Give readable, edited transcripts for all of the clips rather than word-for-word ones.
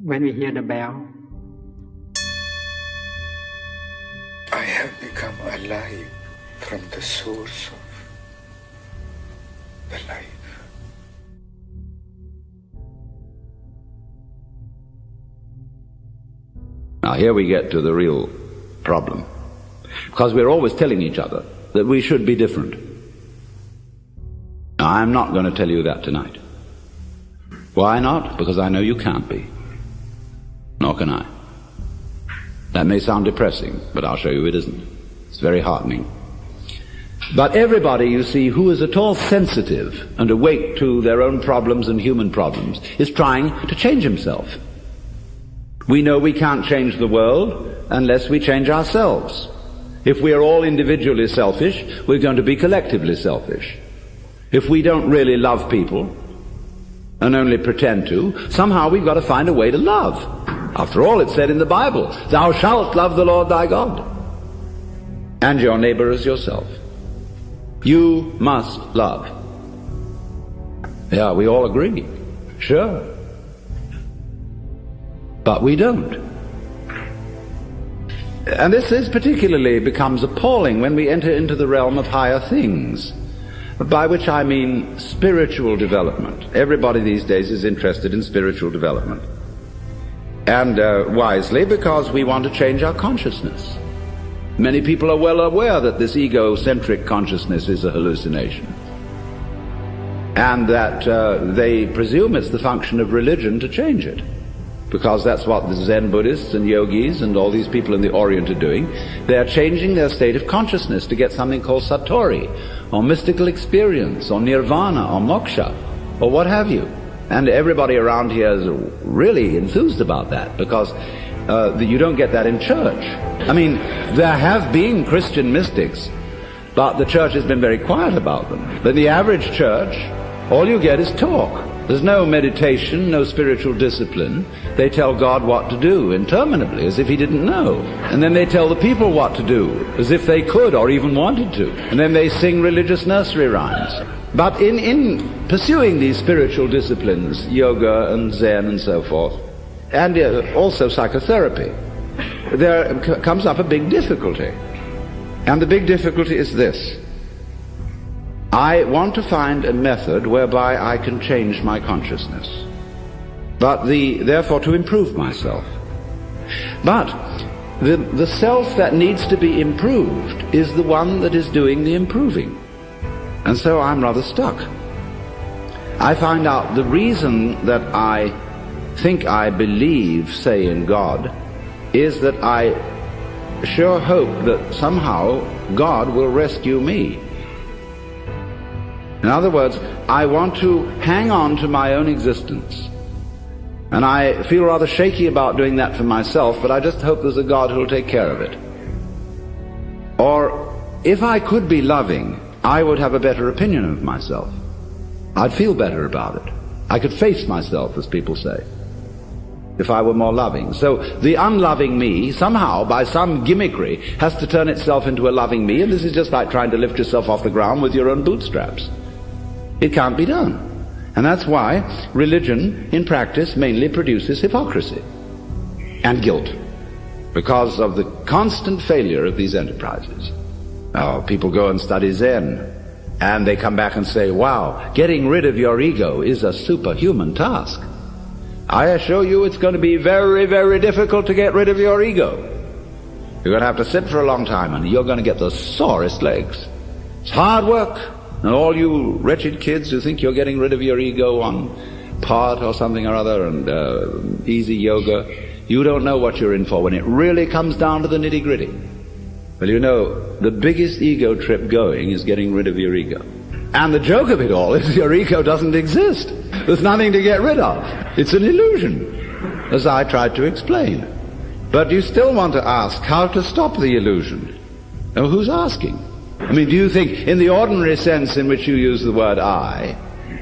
when we hear the bell. I have become alive from the source of the life. Now here we get to the real problem, because we're always telling each other that we should be different. Now, I'm not going to tell you that tonight. Why not? Because I know you can't be. Nor can I. That may sound depressing, but I'll show you it isn't. It's very heartening. But everybody, you see, who is at all sensitive and awake to their own problems and human problems is trying to change himself. We know we can't change the world unless we change ourselves. If we are all individually selfish, we're going to be collectively selfish. If we don't really love people and only pretend to, somehow we've got to find a way to love. After all, it's said in the Bible, "Thou shalt love the Lord thy God, and your neighbor as yourself." You must love. Yeah, we all agree. Sure. But we don't. And this particularly becomes appalling when we enter into the realm of higher things, by which I mean spiritual development. Everybody these days is interested in spiritual development. And wisely, because we want to change our consciousness. Many people are well aware that this egocentric consciousness is a hallucination, and that they presume it's the function of religion to change it, because that's what the Zen Buddhists and yogis and all these people in the Orient are doing. They're changing their state of consciousness to get something called satori, or mystical experience, or nirvana, or moksha, or what have you. And everybody around here is really enthused about that, because you don't get that in church. I mean, there have been Christian mystics, but the church has been very quiet about them. But in the average church, all you get is talk. There's no meditation, no spiritual discipline. They tell God what to do interminably, as if he didn't know. And then they tell the people what to do, as if they could or even wanted to. And then they sing religious nursery rhymes. But in pursuing these spiritual disciplines, yoga and Zen and so forth, and also psychotherapy, there comes up a big difficulty. And the big difficulty is this. I want to find a method whereby I can change my consciousness, but therefore to improve myself. But the self that needs to be improved is the one that is doing the improving. And so I'm rather stuck. I find out the reason that I think I believe, say, in God, is that I sure hope that somehow God will rescue me. In other words, I want to hang on to my own existence. And I feel rather shaky about doing that for myself, but I just hope there's a God who will take care of it. Or, if I could be loving, I would have a better opinion of myself. I'd feel better about it. I could face myself, as people say, if I were more loving. So the unloving me, somehow, by some gimmickry, has to turn itself into a loving me, and this is just like trying to lift yourself off the ground with your own bootstraps. It can't be done. And that's why religion, in practice, mainly produces hypocrisy and guilt, because of the constant failure of these enterprises. Now, people go and study Zen, and they come back and say, wow, getting rid of your ego is a superhuman task. I assure you it's going to be very, very difficult to get rid of your ego. You're going to have to sit for a long time, and you're going to get the sorest legs. It's hard work. And all you wretched kids who think you're getting rid of your ego on part or something or other and easy yoga, you don't know what you're in for when it really comes down to the nitty-gritty. Well, you know, the biggest ego trip going is getting rid of your ego. And the joke of it all is your ego doesn't exist. There's nothing to get rid of. It's an illusion, as I tried to explain. But you still want to ask how to stop the illusion. Now, who's asking? I mean, do you think, in the ordinary sense in which you use the word I,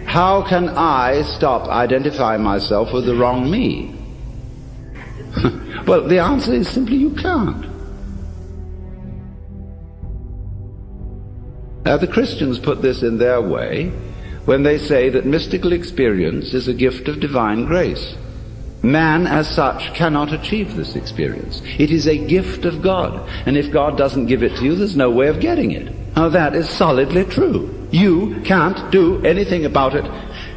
how can I stop identifying myself with the wrong me? Well, the answer is simply you can't. Now, the Christians put this in their way when they say that mystical experience is a gift of divine grace. Man as such cannot achieve this experience. It is a gift of God. And if God doesn't give it to you, there's no way of getting it. Now that is solidly true. You can't do anything about it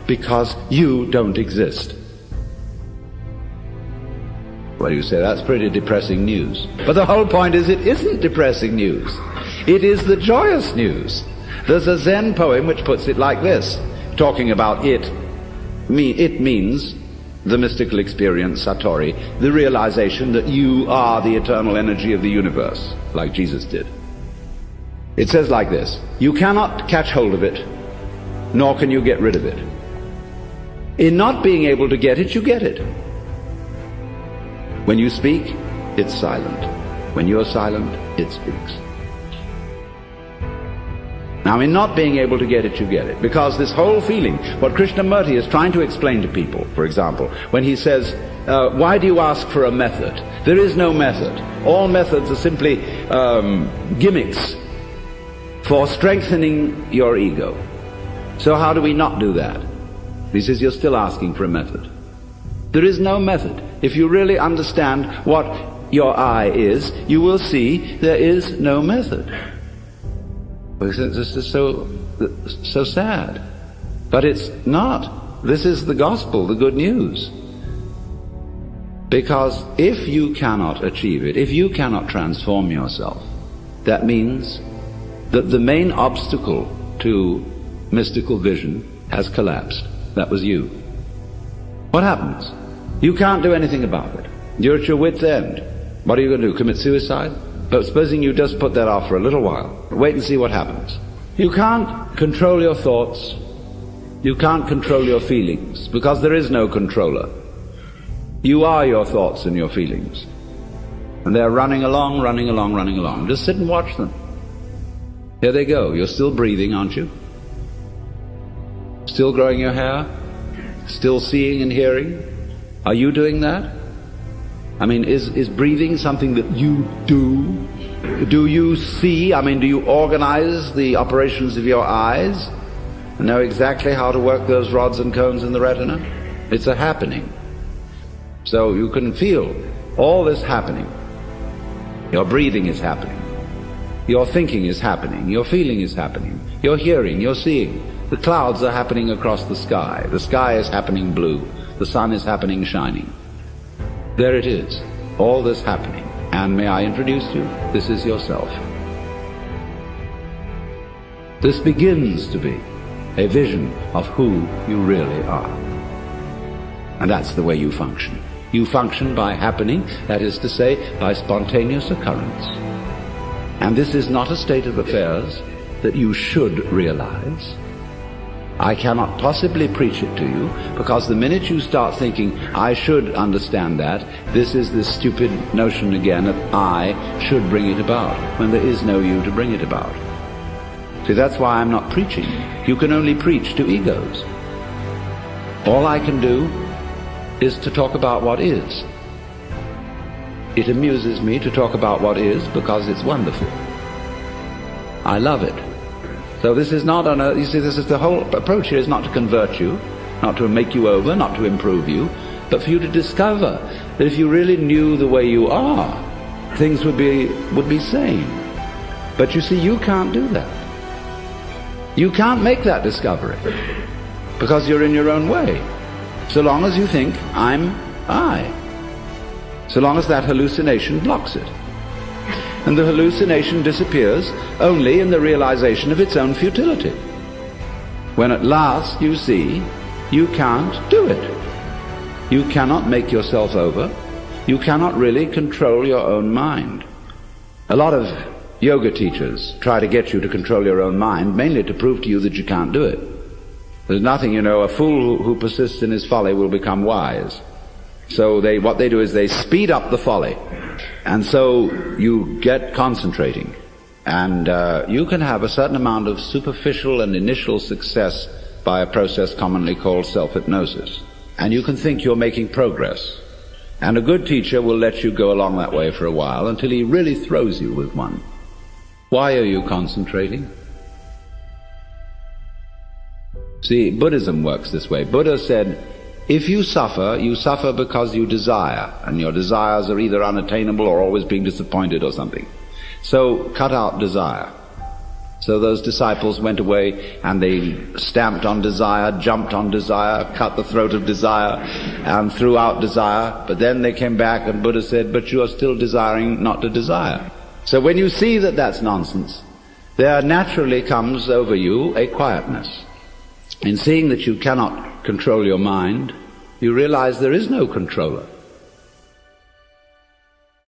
because you don't exist. Well, you say, that's pretty depressing news. But the whole point is, it isn't depressing news. It is the joyous news. There's a Zen poem which puts it like this, talking about it. It means the mystical experience, Satori, the realization that you are the eternal energy of the universe, like Jesus did. It says like this: you cannot catch hold of it, nor can you get rid of it. In not being able to get it, you get it. When you speak, it's silent. When you're silent, it speaks. Now, in not being able to get it, you get it. Because this whole feeling, what Krishnamurti is trying to explain to people, for example, when he says, why do you ask for a method? There is no method. All methods are simply gimmicks for strengthening your ego. So how do we not do that? He says, you're still asking for a method. There is no method. If you really understand what your I is, you will see there is no method. This is so sad. But it's not. This is the gospel, the good news. Because if you cannot achieve it, if you cannot transform yourself, that means that the main obstacle to mystical vision has collapsed. That was you. What happens? You can't do anything about it. You're at your wit's end. What are you going to do? Commit suicide? But supposing you just put that off for a little while, wait and see what happens. You can't control your thoughts. You can't control your feelings, because there is no controller. You are your thoughts and your feelings. And they're running along, running along, running along. Just sit and watch them. Here they go. You're still breathing, aren't you? Still growing your hair? Still seeing and hearing? Are you doing that? I mean, is breathing something that you do? Do you see? I mean, do you organize the operations of your eyes and know exactly how to work those rods and cones in the retina? It's a happening. So you can feel all this happening. Your breathing is happening. Your thinking is happening. Your feeling is happening. Your hearing, your seeing. The clouds are happening across the sky. The sky is happening blue. The sun is happening shining. There it is, all this happening. And may I introduce you? This is yourself. This begins to be a vision of who you really are. And that's the way you function. You function by happening, that is to say, by spontaneous occurrence. And this is not a state of affairs that you should realize. I cannot possibly preach it to you, because the minute you start thinking, I should understand that, this is this stupid notion again of I should bring it about, when there is no you to bring it about. See, that's why I'm not preaching. You can only preach to egos. All I can do is to talk about what is. It amuses me to talk about what is because it's wonderful. I love it. So this is not you see, this is the whole approach here is not to convert you, not to make you over, not to improve you, but for you to discover that if you really knew the way you are, things would be sane. But you see, you can't do that. You can't make that discovery because you're in your own way. So long as you think, I'm I. So long as that hallucination blocks it. And the hallucination disappears only in the realization of its own futility. When at last you see you can't do it. You cannot make yourself over. You cannot really control your own mind. A lot of yoga teachers try to get you to control your own mind, mainly to prove to you that you can't do it. There's nothing, a fool who persists in his folly will become wise. So what they do is they speed up the folly. And so you get concentrating. And you can have a certain amount of superficial and initial success by a process commonly called self-hypnosis. And you can think you're making progress. And a good teacher will let you go along that way for a while until he really throws you with one. Why are you concentrating? See, Buddhism works this way. Buddha said, if you suffer because you desire, and your desires are either unattainable or always being disappointed or something. So cut out desire. So those disciples went away and they stamped on desire, jumped on desire, cut the throat of desire and threw out desire. But then they came back and Buddha said, but you are still desiring not to desire. So when you see that that's nonsense, there naturally comes over you a quietness. In seeing that you cannot control your mind, you realize there is no controller.